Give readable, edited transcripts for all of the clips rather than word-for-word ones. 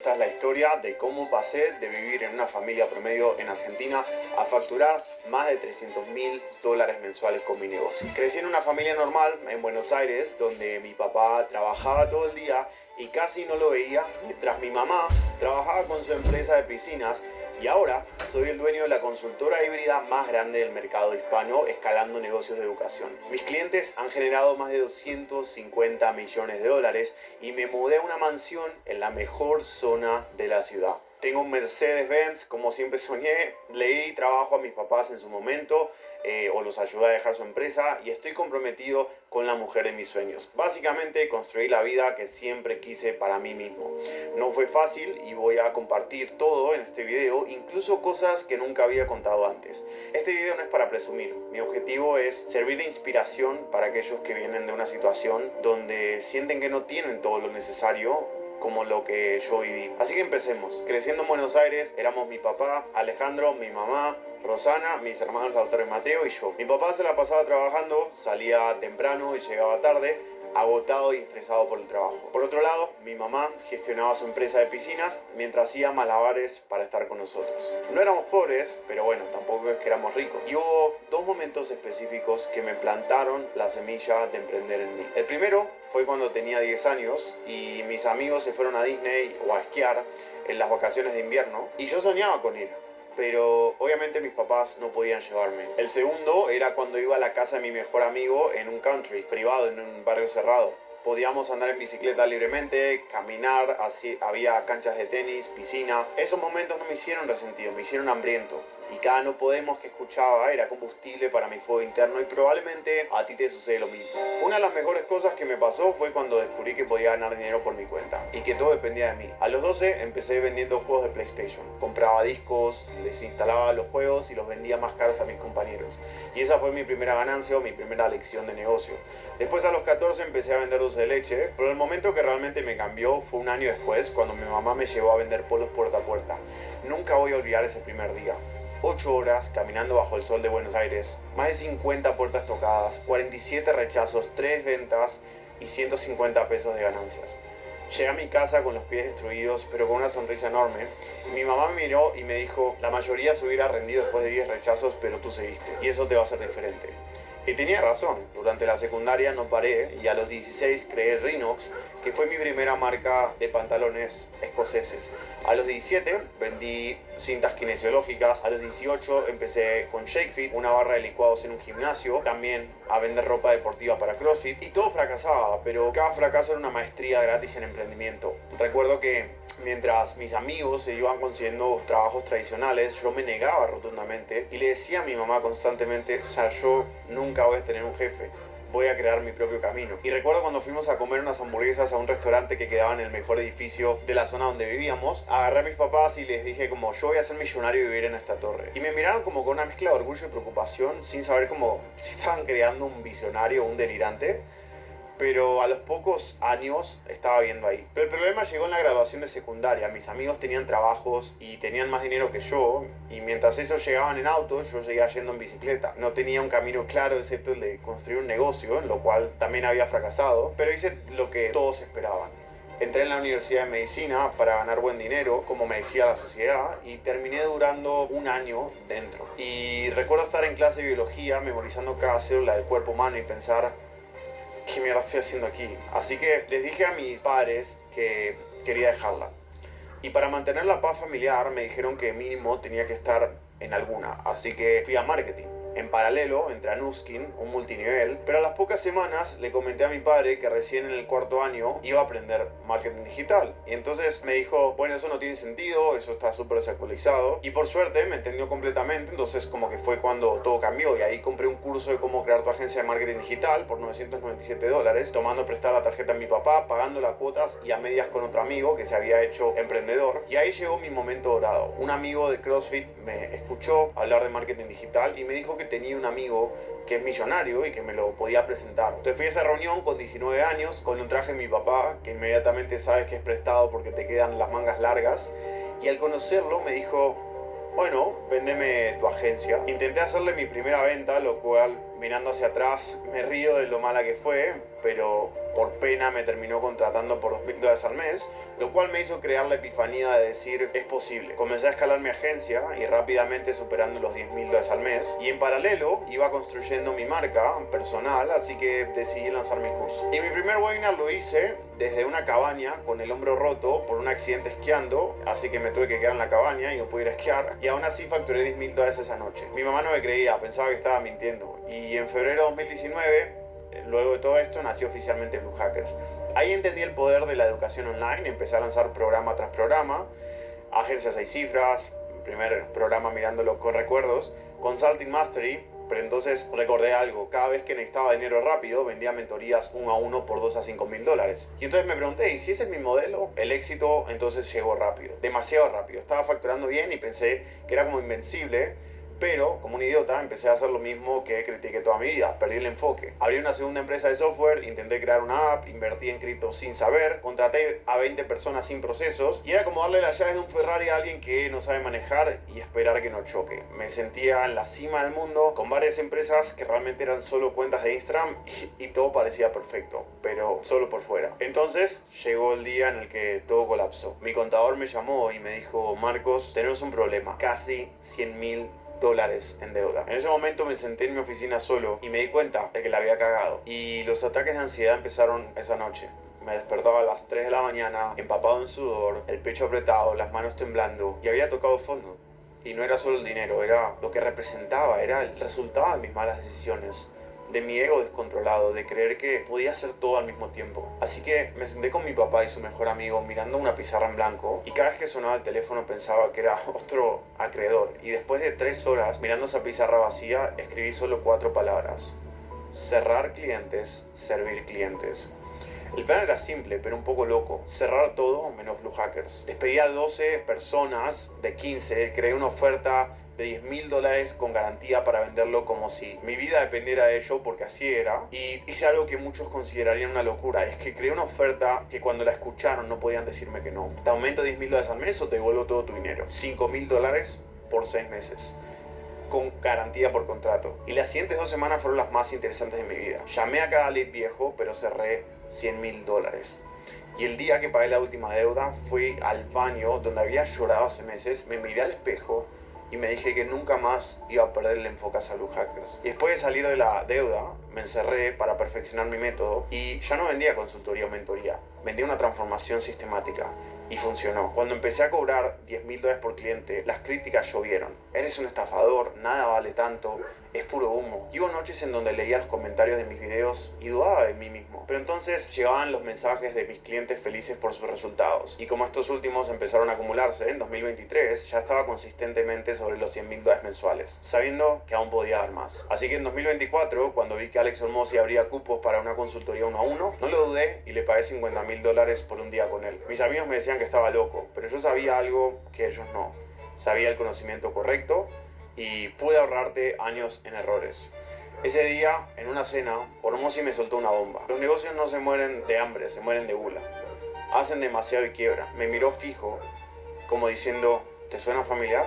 esta es la historia de cómo pasé de vivir en una familia promedio en Argentina a facturar más de $300.000 mensuales con mi negocio. Crecí en una familia normal en Buenos Aires, donde mi papá trabajaba todo el día y casi no lo veía, mientras mi mamá trabajaba con su empresa de piscinas. Y ahora soy el dueño de la consultora híbrida más grande del mercado hispano, escalando negocios de educación. Mis clientes han generado más de $250 millones y me mudé a una mansión en la mejor zona de la ciudad. Tengo un Mercedes-Benz, como siempre soñé, leí trabajo a mis papás en su momento, o los ayudé a dejar su empresa, y estoy comprometido con la mujer de mis sueños. Básicamente construí la vida que siempre quise para mí mismo. No fue fácil y voy a compartir todo en este video, incluso cosas que nunca había contado antes. Este video no es para presumir, mi objetivo es servir de inspiración para aquellos que vienen de una situación donde sienten que no tienen todo lo necesario como lo que yo viví. Así que empecemos. Creciendo en Buenos Aires, éramos mi papá, Alejandro, mi mamá, Rosana, mis hermanos Lautaro y Mateo y yo. Mi papá se la pasaba trabajando, salía temprano y llegaba tarde, agotado y estresado por el trabajo. Por otro lado, mi mamá gestionaba su empresa de piscinas mientras hacía malabares para estar con nosotros. No éramos pobres, pero bueno, tampoco es que éramos ricos. Y hubo dos momentos específicos que me plantaron la semilla de emprender en mí. El primero fue cuando tenía 10 años y mis amigos se fueron a Disney o a esquiar en las vacaciones de invierno y yo soñaba con ir, pero obviamente mis papás no podían llevarme. El segundo era cuando iba a la casa de mi mejor amigo en un country privado, en un barrio cerrado. Podíamos andar en bicicleta libremente, caminar, así, había canchas de tenis, piscina. Esos momentos no me hicieron resentido, me hicieron hambriento. Y cada no podemos que escuchaba era combustible para mi fuego interno y probablemente a ti te sucede lo mismo. Una de las mejores cosas que me pasó fue cuando descubrí que podía ganar dinero por mi cuenta y que todo dependía de mí. A los 12 empecé vendiendo juegos de PlayStation. Compraba discos, les instalaba los juegos y los vendía más caros a mis compañeros. Y esa fue mi primera ganancia o mi primera lección de negocio. Después a los 14 empecé a vender dulce de leche, pero el momento que realmente me cambió fue un año después, cuando mi mamá me llevó a vender polos puerta a puerta. Nunca voy a olvidar ese primer día. 8 horas caminando bajo el sol de Buenos Aires, más de 50 puertas tocadas, 47 rechazos, 3 ventas y 150 pesos de ganancias. Llegué a mi casa con los pies destruidos, pero con una sonrisa enorme. Mi mamá me miró y me dijo: la mayoría se hubiera rendido después de 10 rechazos, pero tú seguiste, y eso te va a hacer diferente. Y tenía razón, durante la secundaria no paré y a los 16 creé Rhinox, que fue mi primera marca de pantalones escoceses. A los 17 vendí cintas kinesiológicas, a los 18 empecé con ShakeFit, una barra de licuados en un gimnasio, también a vender ropa deportiva para CrossFit, y todo fracasaba, pero cada fracaso era una maestría gratis en emprendimiento. Recuerdo que mientras mis amigos se iban consiguiendo trabajos tradicionales, yo me negaba rotundamente y le decía a mi mamá constantemente: o sea, yo nunca voy a tener un jefe, voy a crear mi propio camino. Y recuerdo cuando fuimos a comer unas hamburguesas a un restaurante que quedaba en el mejor edificio de la zona donde vivíamos, agarré a mis papás y les dije como: yo voy a ser millonario y vivir en esta torre. Y me miraron como con una mezcla de orgullo y preocupación, sin saber como si estaban creando un visionario o un delirante. Pero a los pocos años estaba viendo ahí. Pero el problema llegó en la graduación de secundaria. Mis amigos tenían trabajos y tenían más dinero que yo, y mientras esos llegaban en auto, yo seguía yendo en bicicleta. No tenía un camino claro excepto el de construir un negocio, en lo cual también había fracasado, pero hice lo que todos esperaban. Entré en la Universidad de Medicina para ganar buen dinero, como me decía la sociedad, y terminé durando un año dentro. Y recuerdo estar en clase de biología, memorizando cada célula del cuerpo humano y pensar: ¿qué mierda estoy haciendo aquí? Así que les dije a mis padres que quería dejarla. Y para mantener la paz familiar me dijeron que mínimo tenía que estar en alguna. Así que fui a marketing. En paralelo entré a Nuskin, un multinivel, pero a las pocas semanas le comenté a mi padre que recién en el cuarto año iba a aprender marketing digital. Y entonces me dijo: bueno, eso no tiene sentido, eso está súper desactualizado. Y por suerte me entendió completamente, entonces como que fue cuando todo cambió. Y ahí compré un curso de cómo crear tu agencia de marketing digital por $997, tomando prestada la tarjeta de mi papá, pagando las cuotas y a medias con otro amigo que se había hecho emprendedor. Y ahí llegó mi momento dorado. Un amigo de CrossFit me escuchó hablar de marketing digital y me dijo que tenía un amigo que es millonario y que me lo podía presentar. Entonces fui a esa reunión con 19 años, con un traje de mi papá, que inmediatamente sabes que es prestado porque te quedan las mangas largas, y al conocerlo me dijo: bueno, véndeme tu agencia. Intenté hacerle mi primera venta, lo cual, mirando hacia atrás, me río de lo mala que fue, pero por pena me terminó contratando por $2.000 al mes, lo cual me hizo crear la epifanía de decir, es posible. Comencé a escalar mi agencia y rápidamente superando los $10.000 al mes, y en paralelo iba construyendo mi marca personal, así que decidí lanzar mi curso. Y mi primer webinar lo hice desde una cabaña con el hombro roto por un accidente esquiando, así que me tuve que quedar en la cabaña y no pude ir a esquiar, y aún así facturé $10.000 esa noche. Mi mamá no me creía, pensaba que estaba mintiendo, y en febrero de 2019, luego de todo esto, nació oficialmente Blue Hackers. Ahí entendí el poder de la educación online, empecé a lanzar programa tras programa, Agencia 6 Cifras, primer programa mirándolo con recuerdos, Consulting Mastery. Pero entonces recordé algo, cada vez que necesitaba dinero rápido vendía mentorías 1 a 1 por $2 a $5.000. Y entonces me pregunté, ¿y si ese es mi modelo? El éxito entonces llegó rápido, demasiado rápido. Estaba facturando bien y pensé que era como invencible, pero como un idiota empecé a hacer lo mismo que critiqué toda mi vida, perdí el enfoque. Abrí una segunda empresa de software, intenté crear una app, invertí en cripto sin saber, contraté a 20 personas sin procesos y era como darle las llaves de un Ferrari a alguien que no sabe manejar y esperar que no choque. Me sentía en la cima del mundo con varias empresas que realmente eran solo cuentas de Instagram y todo parecía perfecto, pero solo por fuera. Entonces llegó el día en el que todo colapsó. Mi contador me llamó y me dijo, Marcos, tenemos un problema, casi $100.000 en deuda. En ese momento me senté en mi oficina solo y me di cuenta de que la había cagado. Y los ataques de ansiedad empezaron esa noche. Me despertaba a las 3 de la mañana, empapado en sudor, el pecho apretado, las manos temblando, y había tocado fondo. Y no era solo el dinero, era lo que representaba, era el resultado de mis malas decisiones, de mi ego descontrolado, de creer que podía hacer todo al mismo tiempo. Así que me senté con mi papá y su mejor amigo mirando una pizarra en blanco, y cada vez que sonaba el teléfono pensaba que era otro acreedor. Y después de 3 horas mirando esa pizarra vacía, escribí solo 4 palabras: cerrar clientes, servir clientes. El plan era simple, pero un poco loco. Cerrar todo menos Blue Hackers. Despedí a 12 personas de 15, creé una oferta de $10.000 con garantía para venderlo como si mi vida dependiera de ello, porque así era. Y hice algo que muchos considerarían una locura, es que creé una oferta que cuando la escucharon no podían decirme que no. ¿Te aumento $10.000 al mes o te devuelvo todo tu dinero? $5.000 por 6 meses. Con garantía por contrato. Y las siguientes 2 semanas fueron las más interesantes de mi vida. Llamé a cada lead viejo, pero cerré $100.000. Y el día que pagué la última deuda, fui al baño donde había llorado hace meses, me miré al espejo y me dije que nunca más iba a perder el enfoque a Blue Hackers. Y después de salir de la deuda, me encerré para perfeccionar mi método y ya no vendía consultoría o mentoría, vendía una transformación sistemática. Y funcionó. Cuando empecé a cobrar $10.000 por cliente, las críticas llovieron. Eres un estafador, nada vale tanto, es puro humo. Y hubo noches en donde leía los comentarios de mis videos y dudaba de mí mismo. Pero entonces llegaban los mensajes de mis clientes felices por sus resultados. Y como estos últimos empezaron a acumularse, en 2023 ya estaba consistentemente sobre los $100.000 mensuales, sabiendo que aún podía dar más. Así que en 2024, cuando vi que Alex Hormozi abría cupos para una consultoría 1 a 1, no lo dudé y le pagué $50.000 por un día con él. Mis amigos me decían que estaba loco, pero yo sabía algo que ellos no. Sabía el conocimiento correcto y pude ahorrarte años en errores. Ese día, en una cena, Hormozi me soltó una bomba. Los negocios no se mueren de hambre, se mueren de gula. Hacen demasiado y quiebran. Me miró fijo, como diciendo, ¿te suena familiar?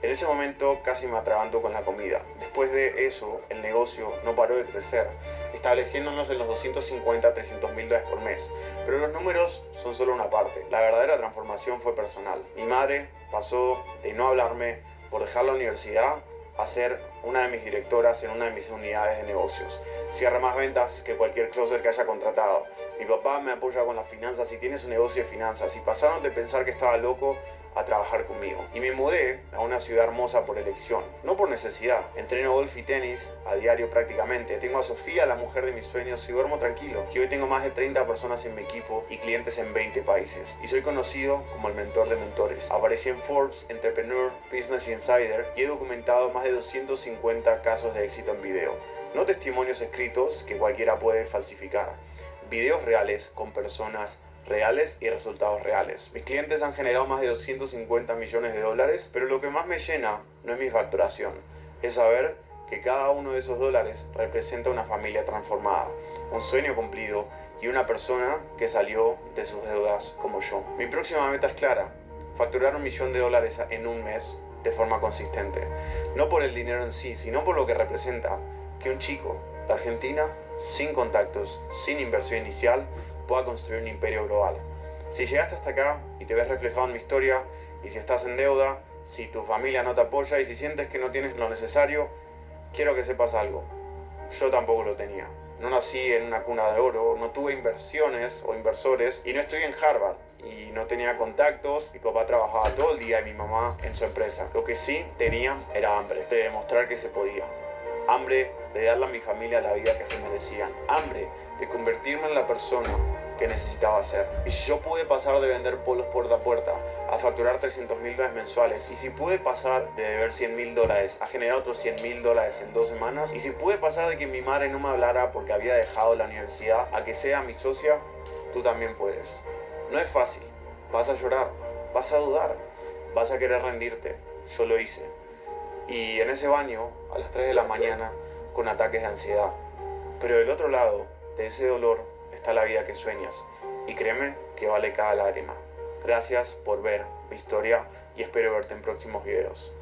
En ese momento casi me atraganto con la comida. Después de eso, el negocio no paró de crecer, estableciéndonos en los $250 a $300.000 por mes. Pero los números son solo una parte. La verdadera transformación fue personal. Mi madre pasó de no hablarme por dejar la universidad a ser una de mis directoras en una de mis unidades de negocios. Cierra más ventas que cualquier closer que haya contratado. Mi papá me apoya con las finanzas y tiene su negocio de finanzas, y pasaron de pensar que estaba loco a trabajar conmigo. Y me mudé a una ciudad hermosa por elección, no por necesidad. Entreno golf y tenis a diario prácticamente. Tengo a Sofía, la mujer de mis sueños, y duermo tranquilo. Y hoy tengo más de 30 personas en mi equipo y clientes en 20 países. Y soy conocido como el mentor de mentores. Aparecí en Forbes, Entrepreneur, Business Insider y he documentado más de 250 casos de éxito en video. No testimonios escritos que cualquiera puede falsificar. Videos reales con personas reales y resultados reales. Mis clientes han generado más de $250 millones, pero lo que más me llena no es mi facturación, es saber que cada uno de esos dólares representa una familia transformada, un sueño cumplido y una persona que salió de sus deudas como yo. Mi próxima meta es clara: facturar $1 millón en un mes de forma consistente. No por el dinero en sí, sino por lo que representa que un chico de Argentina sin contactos, sin inversión inicial, pueda construir un imperio global. Si llegaste hasta acá y te ves reflejado en mi historia, y si estás en deuda, si tu familia no te apoya y si sientes que no tienes lo necesario, quiero que sepas algo. Yo tampoco lo tenía. No nací en una cuna de oro, no tuve inversiones o inversores y no estudié en Harvard. Y no tenía contactos, mi papá trabajaba todo el día y mi mamá en su empresa. Lo que sí tenía era hambre de demostrar que se podía. Hambre de darle a mi familia la vida que se merecían. Hambre de convertirme en la persona que necesitaba ser. Y si yo pude pasar de vender polos puerta a puerta a facturar $300,000 mensuales, y si pude pasar de deber $100,000 a generar otros $100,000 en 2 semanas, y si pude pasar de que mi madre no me hablara porque había dejado la universidad a que sea mi socia, tú también puedes. No es fácil, vas a llorar, vas a dudar, vas a querer rendirte. Yo lo hice. Y en ese baño, a las 3 de la mañana, con ataques de ansiedad. Pero del otro lado de ese dolor está la vida que sueñas. Y créeme que vale cada lágrima. Gracias por ver mi historia y espero verte en próximos videos.